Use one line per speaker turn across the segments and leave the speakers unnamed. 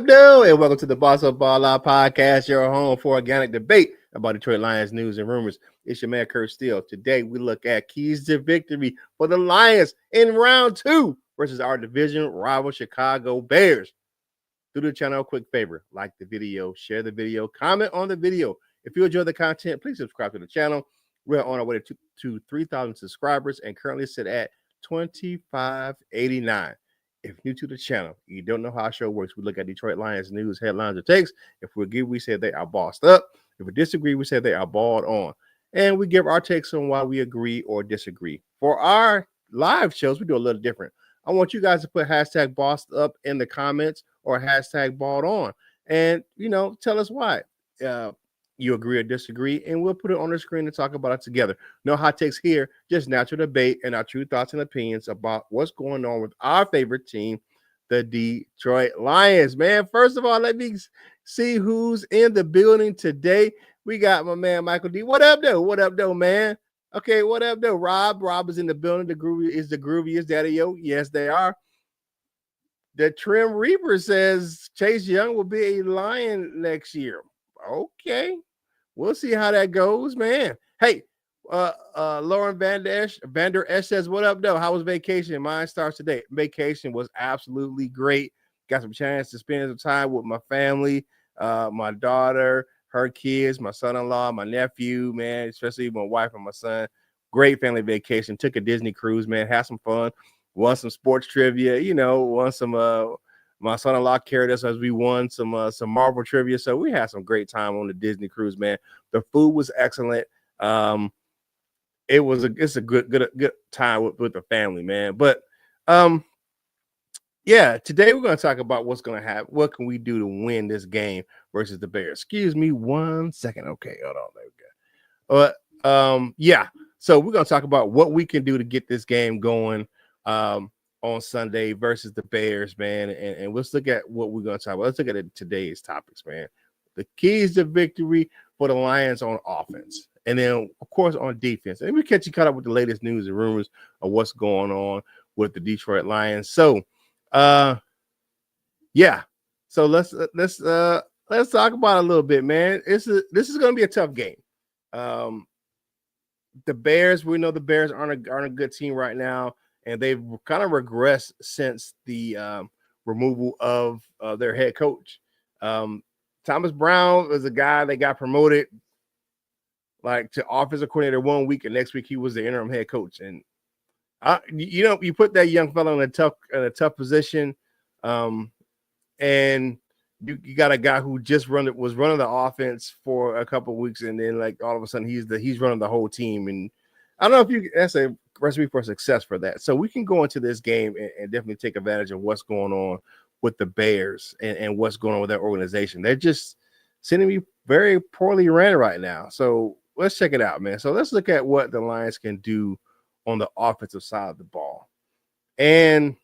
do? And welcome to the Boss Up Ball Out podcast, your home for organic debate about Detroit Lions news and rumors. It's your man, Curt Steele. Today, we look at keys to victory for the Lions in round 2 versus our division rival Chicago Bears. Do the channel a quick favor, like the video, share the video, comment on the video. If you enjoy the content, please subscribe to the channel. We're on our way to 3,000 subscribers and currently sit at 2,589. If new to the channel, you don't know how our show works, we look at Detroit Lions news, headlines, or takes. If we agree, we say they are bossed up. If we disagree, we say they are balled on. And we give our takes on why we agree or disagree. For our live shows, we do a little different. I want you guys to put hashtag bossed up in the comments or hashtag balled on. And, tell us why you agree or disagree, and we'll put it on the screen and talk about it together. No hot takes here, just natural debate and our true thoughts and opinions about what's going on with our favorite team, the Detroit Lions. Man, first of all, let me see who's in the building today. We got my man, Michael D. What up, though? What up, though, man? Okay, what up, though? Rob is in the building. The grooviest daddy, yo. Yes, they are. The Trim Reaper says Chase Young will be a Lion next year. Okay. We'll see how that goes, man. Hey, Lauren Vander Esch says, what up, though? How was vacation? Mine starts today. Vacation was absolutely great. Got some chance to spend some time with my family, my daughter, her kids, my son-in-law, my nephew, man, especially my wife and my son. Great family vacation. Took a Disney cruise, man. Had some fun. Won some sports trivia, won some my son-in-law carried us as we won some Marvel trivia. So we had some great time on the Disney cruise, man. The food was excellent. It's a good time with the family, man. But yeah, today we're going to talk about what's going to happen. What can we do to win this game versus the Bears? Excuse me 1 second. Okay, hold on. There we go. Yeah. So we're going to talk about what we can do to get this game going on Sunday versus the Bears, man. And let's look at what we're going to talk about. Let's look at today's topics, man. The keys to victory for the Lions on offense. And then, of course, on defense. And we catch you caught up with the latest news and rumors of what's going on with the Detroit Lions. So, yeah. So let's talk about it a little bit, man. This is going to be a tough game. The Bears, we know the Bears aren't a good team right now. And they've kind of regressed since the removal of their head coach. Thomas Brown was a guy that got promoted to offensive coordinator 1 week, and next week he was the interim head coach. And you put that young fellow in a tough position, and you got a guy who just was running the offense for a couple of weeks, and then all of a sudden he's running the whole team. And I don't know if that's a recipe for success for that. So we can go into this game and definitely take advantage of what's going on with the Bears and what's going on with that organization. They're just seeming to be very poorly ran right now. So let's check it out, man. So let's look at what the Lions can do on the offensive side of the ball. And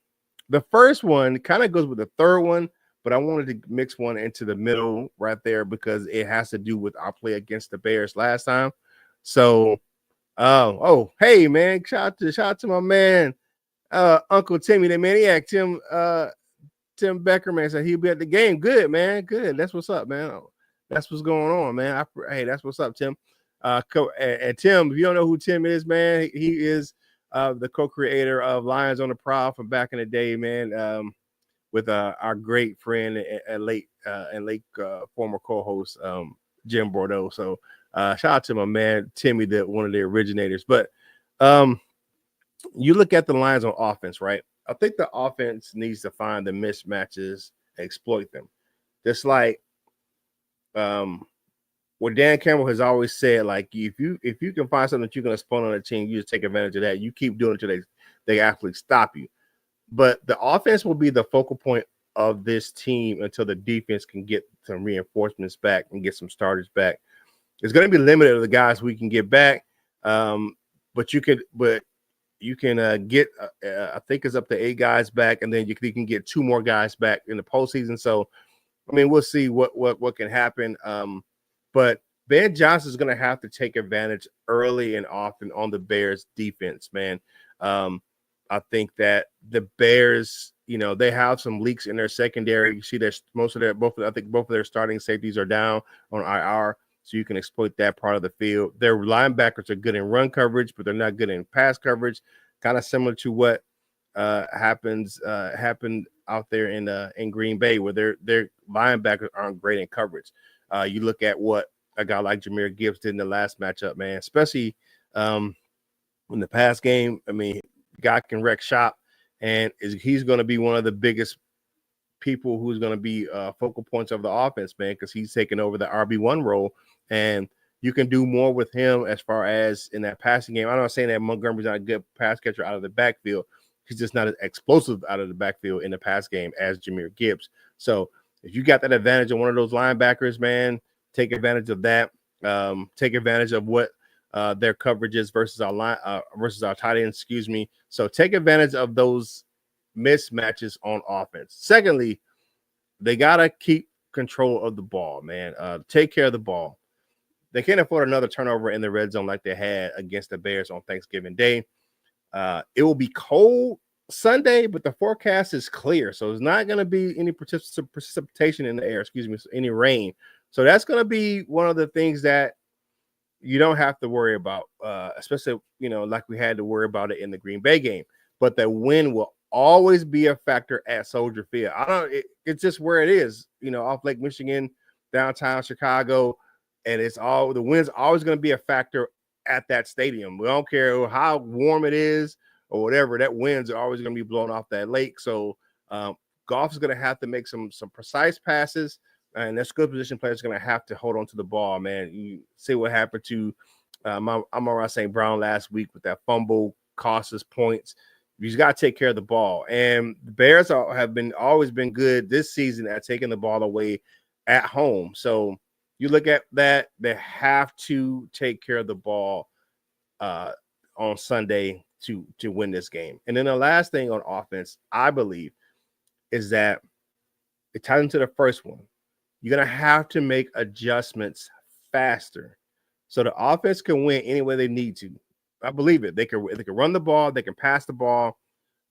the first one kind of goes with the third one, but I wanted to mix one into the middle right there because it has to do with our play against the Bears last time. So hey, man, shout out to my man, Uncle Timmy, the maniac, Tim Becker, man, said he'll be at the game. Good, man, good. That's what's up, man. That's what's going on, man. Hey, that's what's up, Tim. And Tim, if you don't know who Tim is, man, he is the co-creator of Lions on the Prowl from back in the day, man, with our great friend and late former co-host, Jim Bordeaux. So shout out to my man Timmy, one of the originators. But you look at the Lions on offense, right? I think the offense needs to find the mismatches and exploit them. Just like what Dan Campbell has always said, if you can find something that you're going to spawn on a team, you just take advantage of that. You keep doing it until they actually stop you. But the offense will be the focal point of this team until the defense can get some reinforcements back and get some starters back. It's going to be limited to the guys we can get back, but you can get I think it's up to 8 guys back, and then you can get 2 more guys back in the postseason. So, I mean, we'll see what can happen. But Ben Johnson is going to have to take advantage early and often on the Bears defense, man. I think that the Bears they have some leaks in their secondary. You see that both of their starting safeties are down on IR, so you can exploit that part of the field. Their linebackers are good in run coverage, but they're not good in pass coverage. Kind of similar to what happened out there in Green Bay, where their linebackers aren't great in coverage. You look at what a guy like Jahmyr Gibbs did in the last matchup, man, especially in the pass game. I mean, guy can wreck shop, and he's going to be one of the biggest people who's going to be focal points of the offense, man, because he's taking over the RB1 role, and you can do more with him as far as in that passing game. I'm not saying that Montgomery's not a good pass catcher out of the backfield. He's just not as explosive out of the backfield in the pass game as Jahmyr Gibbs. So if you got that advantage of one of those linebackers, man, take advantage of that. Take advantage of what their coverage is versus our tight end, excuse me. So take advantage of those mismatches on offense. Secondly, they gotta keep control of the ball, man. Take care of the ball. They can't afford another turnover in the red zone like they had against the Bears on Thanksgiving Day. It will be cold Sunday, but the forecast is clear, so there's not going to be any precipitation in the air. Excuse me, any rain. So that's going to be one of the things that you don't have to worry about, especially like we had to worry about it in the Green Bay game. But the wind will always be a factor at Soldier Field. It's just where it is, off Lake Michigan, downtown Chicago, and the wind's always going to be a factor at that stadium. We don't care how warm it is or whatever. That winds are always going to be blowing off that lake. So Goff is going to have to make some precise passes, and that skill position player is going to have to hold on to the ball, man. You see what happened to Amon-Ra St. Brown last week with that fumble, cost us points. You got to take care of the ball. And the Bears have always been good this season at taking the ball away at home. So you look at that, they have to take care of the ball on Sunday to win this game. And then the last thing on offense, I believe, is that it ties into the first one. You're going to have to make adjustments faster so the offense can win any way they need to. I believe it. They can run the ball, they can pass the ball,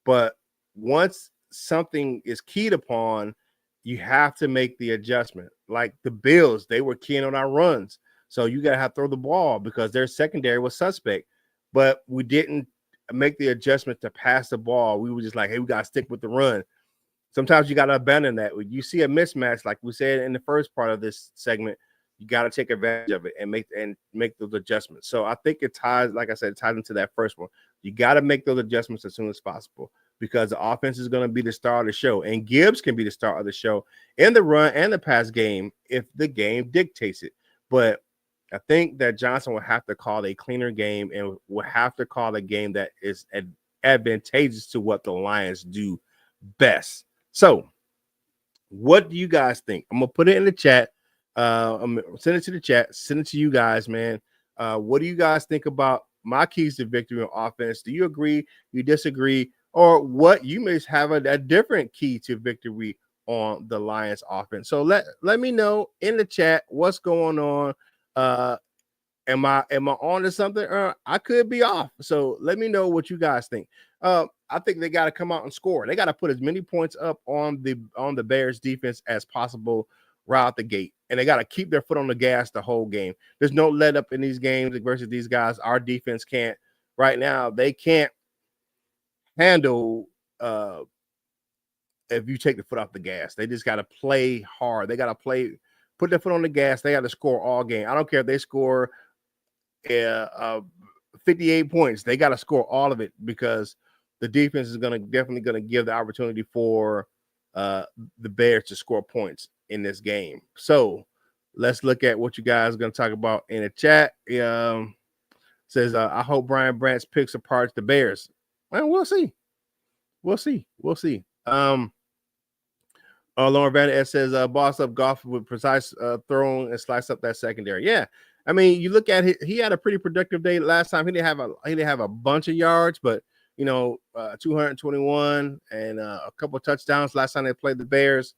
but once something is keyed upon, you have to make the adjustment. Like the Bills, they were keying on our runs. So you got to have to throw the ball because their secondary was suspect. But we didn't make the adjustment to pass the ball. We were just like, hey, we got to stick with the run. Sometimes you got to abandon that. When you see a mismatch, like we said in the first part of this segment, you got to take advantage of it and make those adjustments. So I think it ties, like I said, it ties into that first one. You got to make those adjustments as soon as possible because the offense is going to be the star of the show. And Gibbs can be the star of the show in the run and the pass game if the game dictates it. But I think that Johnson will have to call a cleaner game and will have to call a game that is advantageous to what the Lions do best. So what do you guys think? I'm going to put it in the chat. I'm going to send it to the chat, send it to you guys, man. What do you guys think about my keys to victory on offense? Do you agree? You disagree? Or what you may have a different key to victory on the Lions offense? So let me know in the chat what's going on. Am I on to something? Or I could be off. So let me know what you guys think. I think they got to come out and score. They got to put as many points up on the Bears defense as possible right out the gate. And they got to keep their foot on the gas the whole game. There's no let up in these games versus these guys. Our defense can't right now. They can't handle if you take the foot off the gas. They just got to play hard. They got to put their foot on the gas. They got to score all game. I don't care if they score 58 points. They got to score all of it because the defense is definitely going to give the opportunity for the Bears to score points in this game. So let's look at what you guys are going to talk about in the chat. Says, I hope Brian Branch picks apart the Bears. Well, we'll see. Lauren Van S says, boss up Goff with precise throwing and slice up that secondary. Yeah. I mean, you look at he had a pretty productive day last time. He didn't have a bunch of yards, but 221 and a couple of touchdowns last time they played the Bears.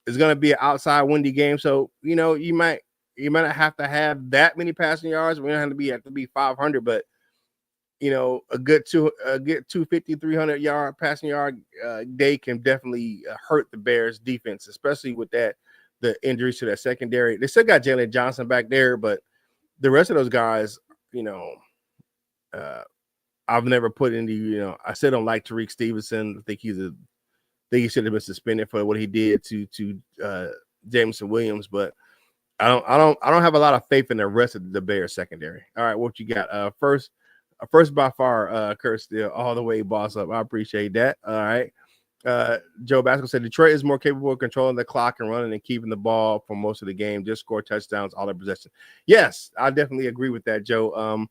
It's going to be an outside windy game, so you might not have to have that many passing yards. We don't have to be 500, but a good 250, 300-yard passing yard day can definitely hurt the Bears defense, especially with the injuries to that secondary. They still got Jalen Johnson back there, but the rest of those guys, I've never put into, I still don't like Tariq Stevenson. I think he should have been suspended for what he did to Jameson Williams, but I don't have a lot of faith in the rest of the Bears secondary. All right, what you got? First by far, Curt still all the way boss up. I appreciate that. All right. Joe Basco said Detroit is more capable of controlling the clock and running and keeping the ball for most of the game. Just score touchdowns, all their possession. Yes, I definitely agree with that, Joe.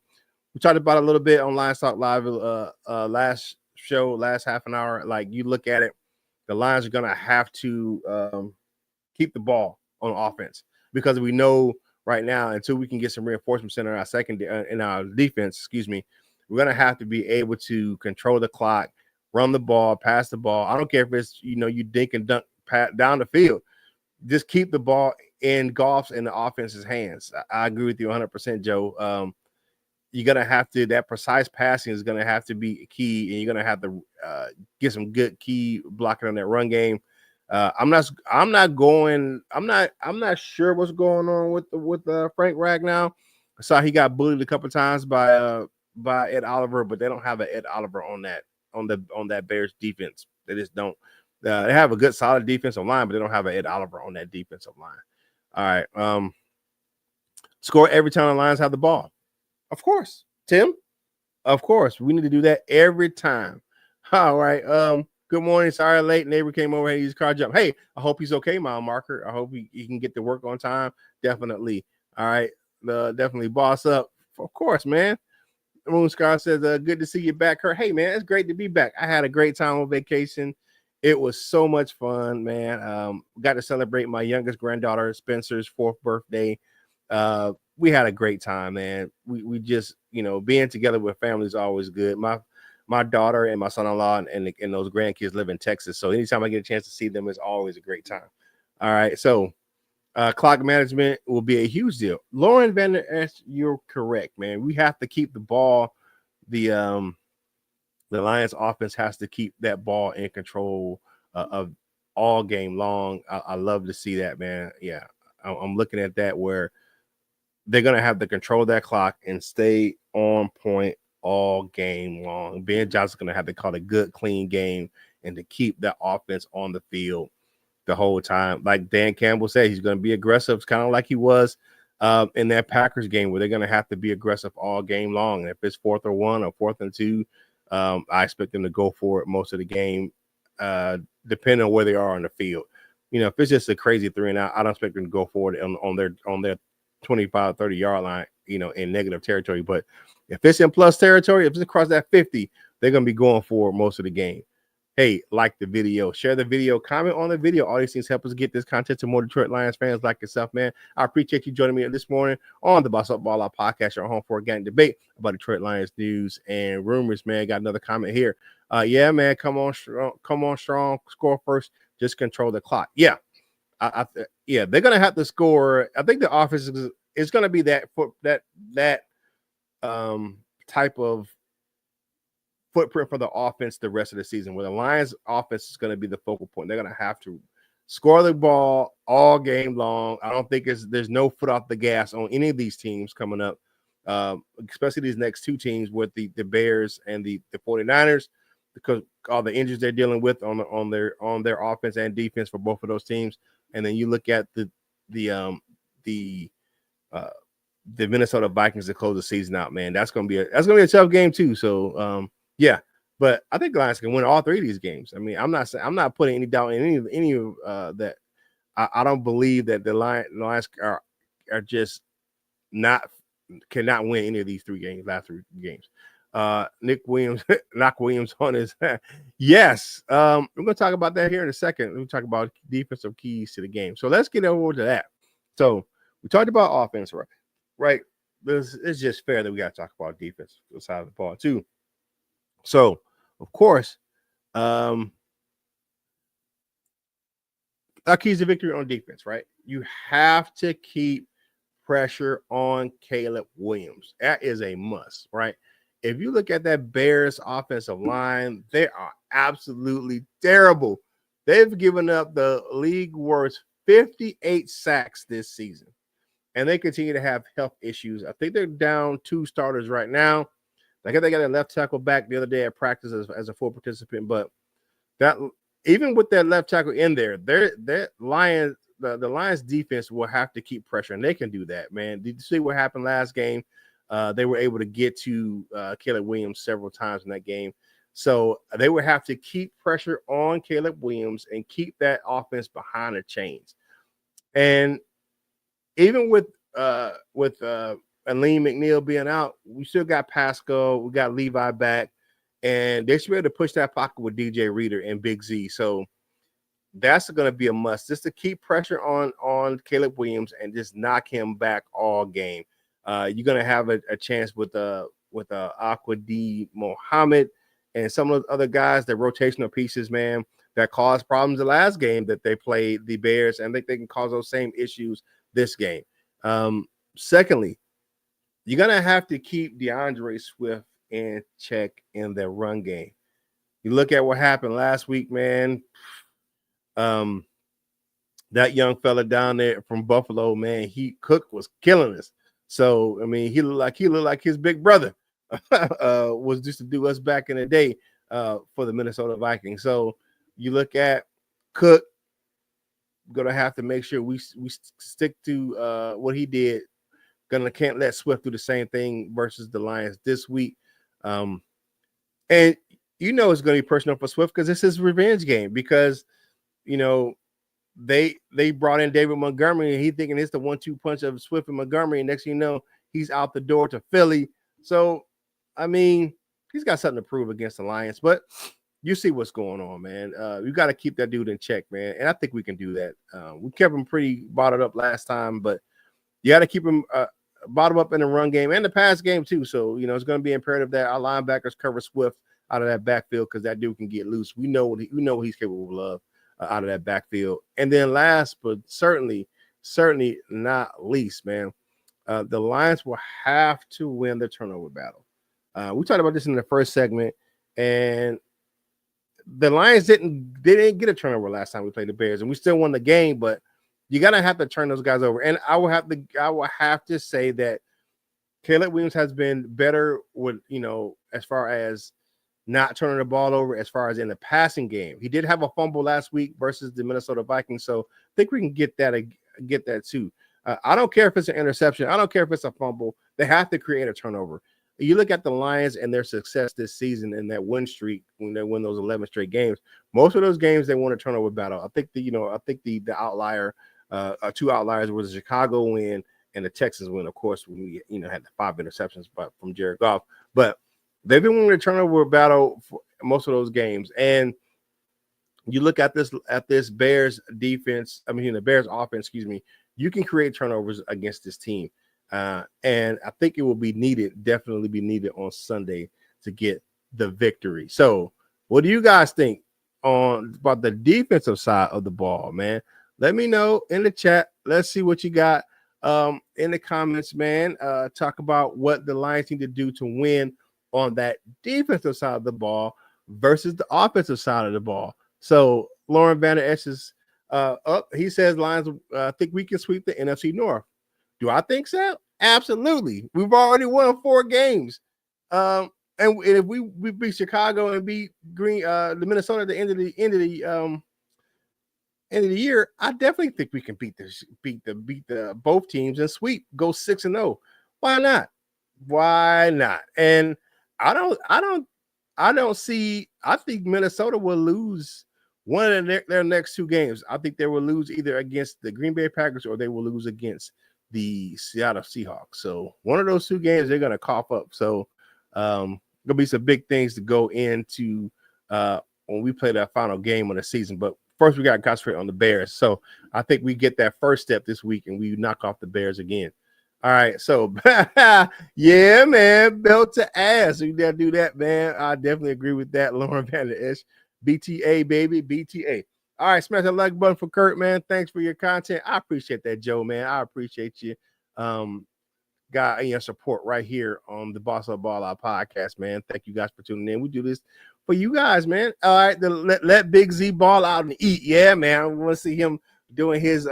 We talked about it a little bit on Lions Talk Live last half an hour. Like, you look at it, the Lions are gonna have to keep the ball on offense, because we know right now, until we can get some reinforcements in our in our defense, we're gonna have to be able to control the clock, run the ball, pass the ball. I don't care if it's you dink and dunk down the field. Just keep the ball in Goff's and the offense's hands. I agree with you 100%, Joe. You're gonna have to, that precise passing is gonna have to be key, and you're gonna have to get some good key blocking on that run game. I'm not sure what's going on with Frank Ragnow. I saw he got bullied a couple times by Ed Oliver, but they don't have an Ed Oliver on that Bears defense. They just don't. They have a good solid defensive line, but they don't have an Ed Oliver on that defensive line. All right. Score every time the Lions have the ball. Of course, Tim. Of course, we need to do that every time. All right. Good morning. Sorry, late. Neighbor came over. His car jumped. Hey, I hope he's okay, mile marker. I hope he can get to work on time. Definitely. All right. Definitely boss up. Of course, man. Moon Scar says, good to see you back, Curt. Hey, man, it's great to be back. I had a great time on vacation. It was so much fun, man. Got to celebrate my youngest granddaughter, Spencer's 4th birthday. We had a great time, man. We just, being together with family is always good. My daughter and my son-in-law and those grandkids live in Texas, so anytime I get a chance to see them, it's always a great time. All right, so clock management will be a huge deal. Lauren Vander Esch, you're correct, man. We have to keep the ball. The Lions offense has to keep that ball in control of all game long. I love to see that, man. Yeah, I'm looking at that, where they're going to have to control that clock and stay on point all game long. Ben Johnson's going to have to call a good, clean game and to keep that offense on the field the whole time. Like Dan Campbell said, he's going to be aggressive. It's kind of like he was in that Packers game, where they're going to have to be aggressive all game long. And if it's 4th and 1 or 4th and 2, I expect them to go for it most of the game, depending on where they are on the field. If it's just a crazy 3 and out, I don't expect them to go for it on their 25, 30-yard line, in negative territory. But if it's in plus territory, if it's across that 50, they're going to be going for most of the game. Hey, like the video, share the video, comment on the video. All these things help us get this content to more Detroit Lions fans like yourself, man. I appreciate you joining me this morning on the Boss Up Ball Out podcast, your home for organic debate about Detroit Lions news and rumors, man. Got another comment here. Yeah, man, come on strong, score first, just control the clock. Yeah. They're gonna have to score. I think the offense is gonna be that type of footprint for the offense the rest of the season, where the Lions offense is gonna be the focal point. They're gonna have to score the ball all game long. I don't think there's no foot off the gas on any of these teams coming up, especially these next 2 teams with the Bears and the 49ers, because all the injuries they're dealing with on their offense and defense for both of those teams. And then you look at the Minnesota Vikings to close the season out, man. That's gonna be a tough game too. So yeah, but I think the Lions can win all 3 of these games. I mean, I'm not putting any doubt in any of that. I don't believe that the Lions are just cannot win any of these last 3 games. Nick Williams, Knock Williams on his yes. We're gonna talk about that here in a second. We'll talk about defensive keys to the game. So let's get over to that. So we talked about offense, right? It's just fair that we got to talk about defense side of the ball too. So of course, our keys to victory on defense, right? You have to keep pressure on Caleb Williams. That is a must, right? if you look at that Bears offensive line, they are absolutely terrible. They've given up the league worst 58 sacks this season, and they continue to have health issues. I think they're down 2 starters right now. I guess they got a left tackle back the other day at practice as a full participant, but that even with that left tackle in there, the Lions defense will have to keep pressure, and they can do that, man. Did you see what happened last game? They were able to get to Caleb Williams several times in that game. So they would have to keep pressure on Caleb Williams and keep that offense behind the chains. And even with Aleem McNeil being out, we still got Pascal, we got Levi back, and they should be able to push that pocket with DJ Reader and Big Z. So that's going to be a must, just to keep pressure on Caleb Williams and just knock him back all game. You're going to have a chance with Aqua D Mohammed and some of those other guys, the rotational pieces, man, that caused problems the last game that they played the Bears, and I think they can cause those same issues this game. Secondly, you're going to have to keep DeAndre Swift in check in the run game. You look at what happened last week, man. That young fella down there from Buffalo, man, Cook was killing us. So, I mean, he looked like his big brother was just to do us back in the day for the Minnesota Vikings. So you look at Cook, gonna have to make sure we stick to what he did. Can't let Swift do the same thing versus the Lions this week. And you know it's gonna be personal for Swift because it's his revenge game, because you know they brought in David Montgomery and he thinking it's the 1-2 punch of Swift and Montgomery, and next thing you know, he's out the door to Philly. So I mean, he's got something to prove against the Lions, but you see what's going on, man. You got to keep that dude in check, man. And I think we can do that. We kept him pretty bottled up last time, but you got to keep him bottled up in the run game and the pass game too. So, you know, it's going to be imperative that our linebackers cover Swift out of that backfield, because that dude can get loose. We know what he's capable of out of that backfield. And then last, but certainly not least, man, the Lions will have to win the turnover battle. We talked about this in the first segment, and the Lions didn't get a turnover last time we played the Bears, and we still won the game. But you gotta have to turn those guys over. And I will have to say that Caleb Williams has been better with, you know, as far as not turning the ball over, as far as in the passing game. He did have a fumble last week versus the Minnesota Vikings, so I think we can get that too. I don't care if it's an interception. I don't care if it's a fumble. They have to create a turnover. You look at the Lions and their success this season in that win streak when they win those 11 straight games. Most of those games they won a turnover battle. I think the outlier, 2 outliers was the Chicago win and the Texans win. Of course, we had the 5 interceptions from Jared Goff, but they've been winning a turnover battle for most of those games. And you look at this Bears defense. I mean, the Bears offense. Excuse me. You can create turnovers against this team. And I think it will definitely be needed on Sunday to get the victory. So what do you guys think about the defensive side of the ball, man? Let me know in the chat. Let's see what you got in the comments, man. Talk about what the Lions need to do to win on that defensive side of the ball versus the offensive side of the ball. So Lauren Vander Esch is up. He says Lions think we can sweep the NFC North. Do I think so? Absolutely. We've already won 4 games. And if we beat Chicago and beat the Minnesota at the end of the year, I definitely think we can beat the both teams and sweep, go 6-0. Why not? And I think Minnesota will lose one of their next 2 games. I think they will lose either against the Green Bay Packers or they will lose against the Seattle Seahawks. So one of those 2 games they're going to cough up. So there'll be some big things to go into when we play that final game of the season. But first, we got to concentrate on the Bears. So I think we get that first step this week and we knock off the Bears again. All right. So, yeah, man, belt to ass. We got to do that, man. I definitely agree with that, Lauren Vander Esch. BTA, baby, BTA. All right, smash that like button for Curt, man. Thanks for your content. I appreciate that, Joe, man. I appreciate you. support right here on the Boss Up Ball Out podcast, man. Thank you guys for tuning in. We do this for you guys, man. All right, let Big Z ball out and eat. Yeah, man. I want to see him doing his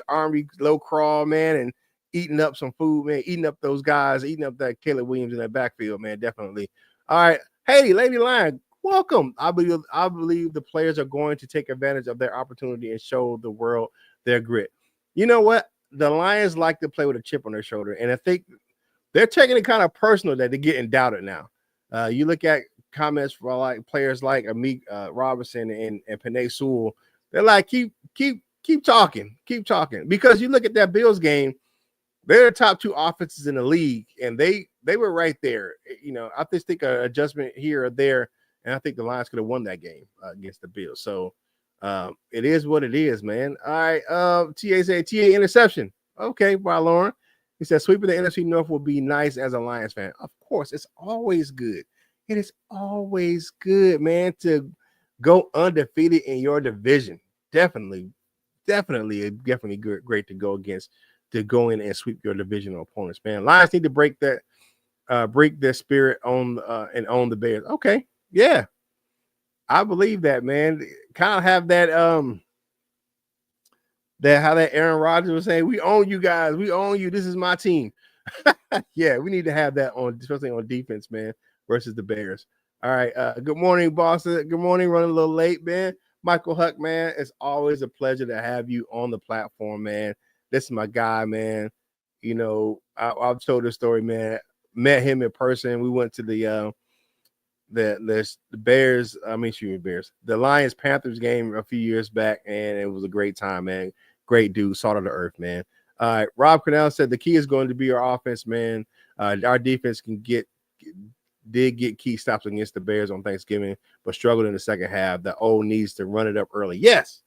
army low crawl, man, and eating up some food, man, eating up those guys, eating up that Caleb Williams in that backfield, man. Definitely. All right. Hey, Lady Lion, welcome. I believe the players are going to take advantage of their opportunity and show the world their grit. You know what? The Lions like to play with a chip on their shoulder, and I think they're taking it kind of personal that they're getting doubted now. You look at comments for like players like Amik Robinson and Penei Sewell. They're like, keep talking, because you look at that Bills game. They're the top two offenses in the league, and they were right there. You know, I just think an adjustment here or there, and I think the Lions could have won that game against the Bills. So it is what it is, man. All right, TA said TA interception. Okay, by Lauren. He said sweeping the NFC North will be nice as a Lions fan. Of course, it's always good. It is always good, man, to go undefeated in your division. Definitely good, great to go against. To go in and sweep your divisional opponents, man. Lions need to break their spirit on and own the Bears. Okay, yeah, I believe that, man. Kind of have that how that Aaron Rodgers was saying, "We own you guys. We own you. This is my team." Yeah, we need to have that on, especially on defense, man, versus the Bears. All right. Good morning, boss. Good morning. Running a little late, man. Michael Huck, man. It's always a pleasure to have you on the platform, man. This is my guy, man. You know, I've told this story, man. Met him in person. We went to the Bears. The Lions Panthers game a few years back, and it was a great time, man. Great dude, salt of the earth, man. Rob Cornell said the key is going to be our offense, man. Our defense did get key stops against the Bears on Thanksgiving, but struggled in the second half. The O needs to run it up early. Yes.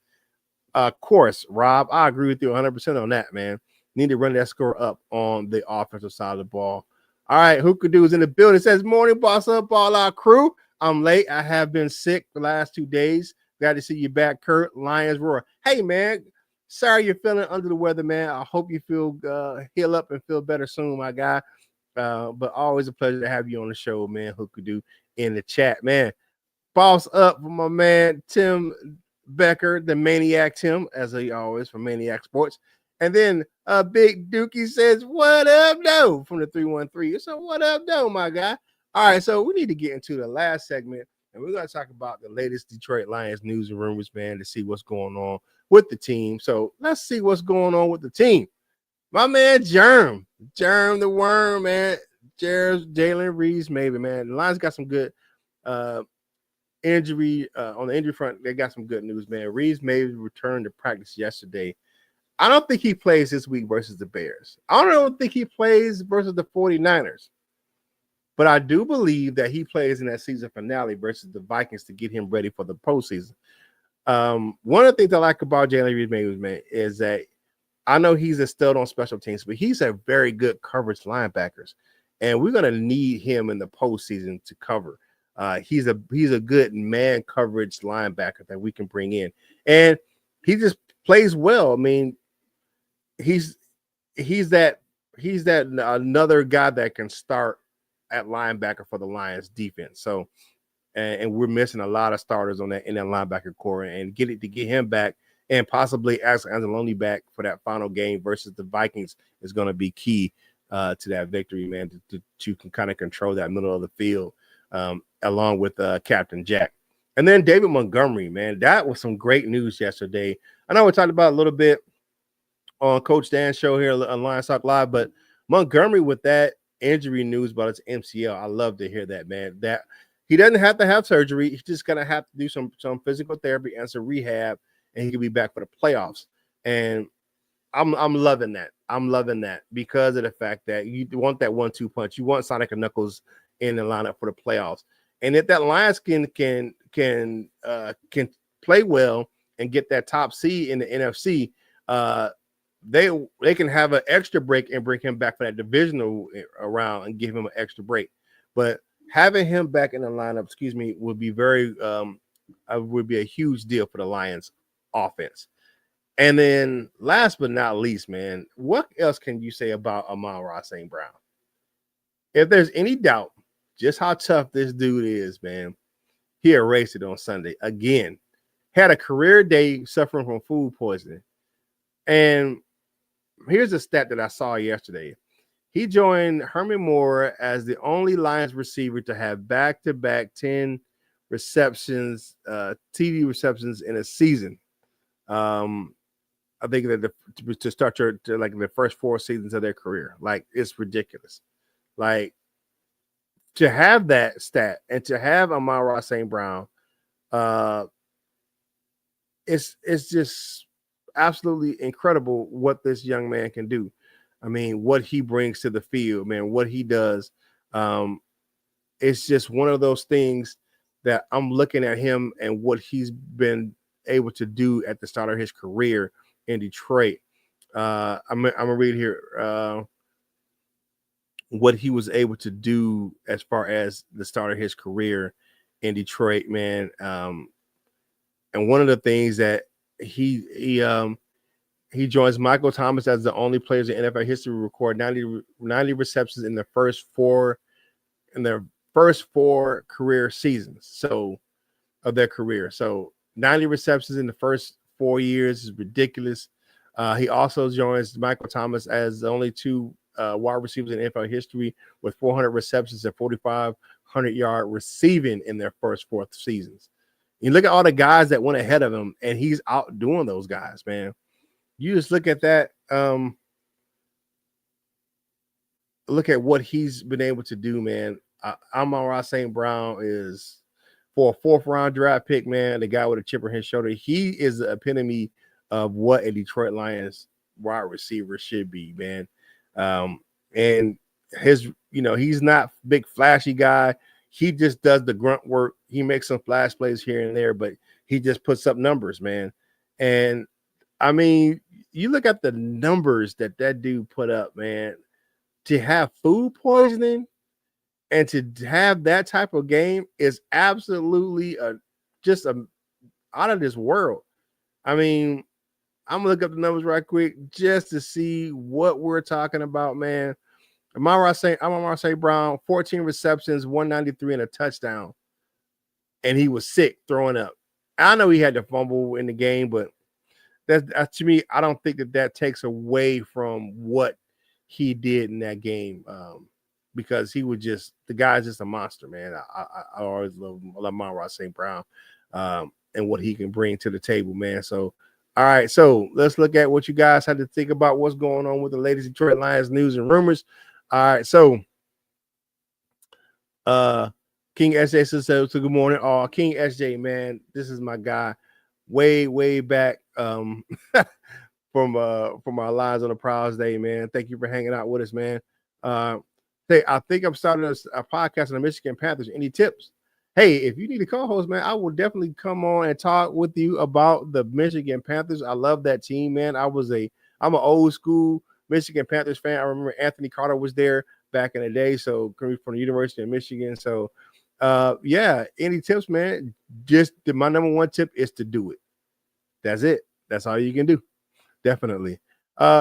Of course, Rob, I agree with you 100% on that, man. Need to run that score up on the offensive side of the ball. All right, Hookah is in the building. It says, morning, boss up, ball out crew. I'm late. I have been sick the last 2 days. Glad to see you back, Curt. Lions roar. Hey, man, sorry you're feeling under the weather, man. I hope you feel heal up and feel better soon, my guy. But always a pleasure to have you on the show, man. Hookah in the chat, man. Boss up for my man, Tim Becker, the Maniac Tim, as he always from Maniac Sports. And then Big Dookie says, what up, though, from the 313. So what up, though, my guy? All right, so we need to get into the last segment, and we're going to talk about the latest Detroit Lions news and rumors, man, to see what's going on with the team. So let's see what's going on with the team. My man, Germ the Worm, man. Jalen Reeves, maybe, man. The Lions got some good injury on the injury front. They got some good news, man. Reeves maybe returned to practice yesterday. I don't think he plays this week versus the Bears. I don't think he plays versus the 49ers, but I do believe that he plays in that season finale versus the Vikings to get him ready for the postseason. One of the things I like about Jalen Reeves, man, is that I know he's a stud on special teams, but he's a very good coverage linebacker, and we're going to need him in the postseason to cover. He's a good man coverage linebacker that we can bring in, and he just plays well. I mean, he's that another guy that can start at linebacker for the Lions defense. So, and we're missing a lot of starters in that linebacker core, and get him back and possibly ask Anzalone back for that final game versus the Vikings is going to be key to that victory, man. To can kind of control that middle of the field. Along with Captain Jack. And then David Montgomery, man, that was some great news yesterday. I know we talked about a little bit on Coach Dan's show here on Lions Talk Live, but Montgomery with that injury news about his MCL, I love to hear that, man. That he doesn't have to have surgery. He's just going to have to do some physical therapy and some rehab, and he can be back for the playoffs. And I'm loving that. I'm loving that because of the fact that you want that 1-2 punch. You want Sonic and Knuckles in the lineup for the playoffs. And if that Lions can play well and get that top seed in the NFC, they can have an extra break and bring him back for that divisional round and give him an extra break. But having him back in the lineup, would be a huge deal for the Lions offense. And then last but not least, man, what else can you say about Amon-Ra St. Brown? If there's any doubt just how tough this dude is, man, he erased it on Sunday again. Had a career day suffering from food poisoning. And here's a stat that I saw yesterday. He joined Herman Moore as the only Lions receiver to have back-to-back 10 receptions, TD receptions in a season. I think that to start like the first 4 seasons of their career, like it's ridiculous. Like to have that stat and to have Amon-Ra St. Brown, it's just absolutely incredible what this young man can do. I mean, what he brings to the field, man, what he does. It's just one of those things that I'm looking at him and what he's been able to do at the start of his career in Detroit. I'm gonna read here what he was able to do as far as the start of his career in Detroit, man. And one of the things that he joins Michael Thomas as the only players in NFL history to record 90 receptions in their first four career seasons. So of their career. So 90 receptions in the first 4 years is ridiculous. He also joins Michael Thomas as the only 2 wide receivers in NFL history with 400 receptions and 4,500-yard receiving in their first 4 seasons. You look at all the guys that went ahead of him, and he's outdoing those guys, man. You just look at that. Look at what he's been able to do, man. Amon-Ra St. Brown is, for a 4th-round draft pick, man, the guy with a chip on his shoulder. He is the epitome of what a Detroit Lions wide receiver should be, man. And his, he's not big flashy guy. He just does the grunt work. He makes some flash plays here and there, but he just puts up numbers, man. And I mean, you look at the numbers that dude put up, man. To have food poisoning and to have that type of game is absolutely just out of this world. I mean, I'm gonna look up the numbers right quick just to see what we're talking about, man. Amon-Ra St. Brown, 14 receptions, 193 and a touchdown. And he was sick, throwing up. I know he had to fumble in the game, but that's to me, I don't think that takes away from what he did in that game, because he was just, the guy's just a monster, man. I always love Amon-Ra St. Brown and what he can bring to the table, man. So, all right, so let's look at what you guys had to think about what's going on with the latest Detroit Lions news and rumors. All right, so King SJ says, so good morning. Oh, King SJ, man, this is my guy way back from our Lions on the Prowls Day, man. Thank you for hanging out with us, man. Hey, I think I'm starting a podcast on the Michigan Panthers. Any tips? Hey, if you need a co-host, man, I will definitely come on and talk with you about the Michigan Panthers. I love that team, man. I'm an old school Michigan Panthers fan. I remember Anthony Carter was there back in the day, so coming from the University of Michigan. So, yeah, any tips, man? Just my number one tip is to do it. That's it. That's all you can do. Definitely.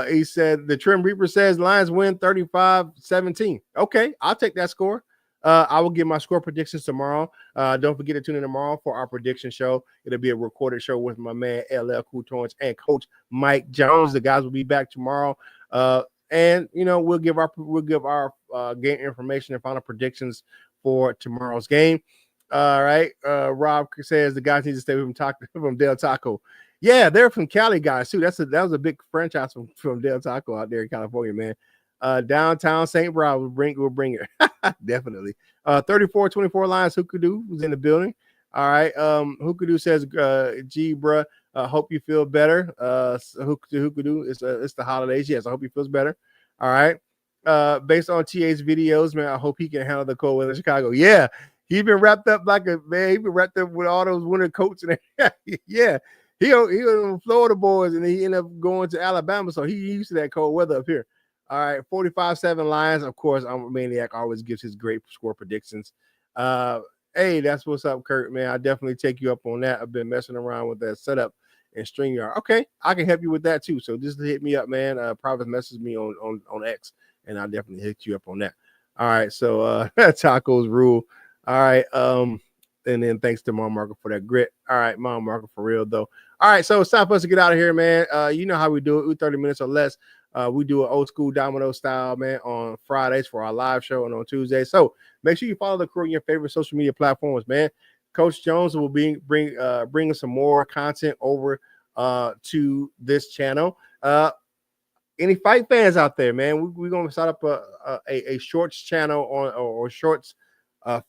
He said the Trim Reaper says Lions win 35-17. Okay, I'll take that score. I will give my score predictions tomorrow. Don't forget to tune in tomorrow for our prediction show. It'll be a recorded show with my man LL Cool Torrance and Coach Mike Jones. The guys will be back tomorrow. And we'll give our game information and final predictions for tomorrow's game. All right. Rob says the guys need to stay from Del Taco. Yeah, they're from Cali guys too. That was a big franchise from Del Taco out there in California, man. Downtown St. Brown will bring it. Definitely. 34-24 Lions. Hookadoo was in the building. All right. Hookadoo says, gee, bruh, hope you feel better. Hookadoo, it's the holidays. Yes, I hope he feels better. All right. Based on TA's videos, man, I hope he can handle the cold weather in Chicago. Yeah, he's been wrapped up like a man. He's been wrapped up with all those winter coats and yeah. He was Florida boys, and he ended up going to Alabama, so he used to that cold weather up here. All right, 45-7 Lions. Of course, I'm a Maniac. Always gives his great score predictions. Hey, that's what's up, Curt, man. I definitely take you up on that. I've been messing around with that setup and StreamYard. Okay, I can help you with that too. So just hit me up, man. Private message me on X, and I'll definitely hit you up on that. All right, so tacos rule. All right, and then thanks to Mom Marco for that grit. All right, Mom Marco for real though. All right, so it's time for us to get out of here, man. You know how we do it. We 30 minutes or less. We do an old school domino style, man, on Fridays for our live show and on Tuesdays. So make sure you follow the crew on your favorite social media platforms, man. Coach Jones will be bringing some more content over to this channel. Any fight fans out there, man, we're going to start up a shorts channel or shorts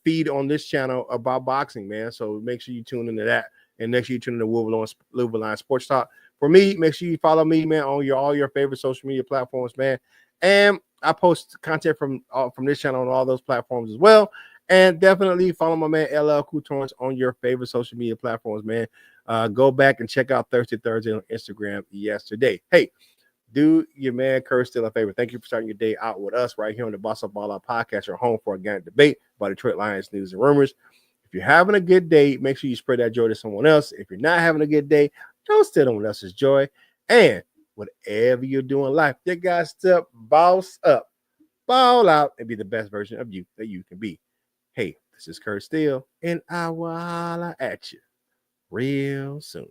feed on this channel about boxing, man. So make sure you tune into that, and make sure you tune into Louisville Line Sports Talk. For me, make sure you follow me, man, on all your favorite social media platforms, man. And I post content from this channel on all those platforms as well. And definitely follow my man LL Coutons on your favorite social media platforms, man. Go back and check out Thursday on Instagram yesterday. Hey, do your man Curt still a favor. Thank you for starting your day out with us right here on the Boss Up Ball Out podcast, your home for organic debate about Detroit Lions news and rumors. If you're having a good day, make sure you spread that joy to someone else. If you're not having a good day, don't steal someone else's joy. And whatever you're doing in life, you got to boss up, ball out, and be the best version of you that you can be. Hey, this is Curt Steele, and I will holla at you real soon.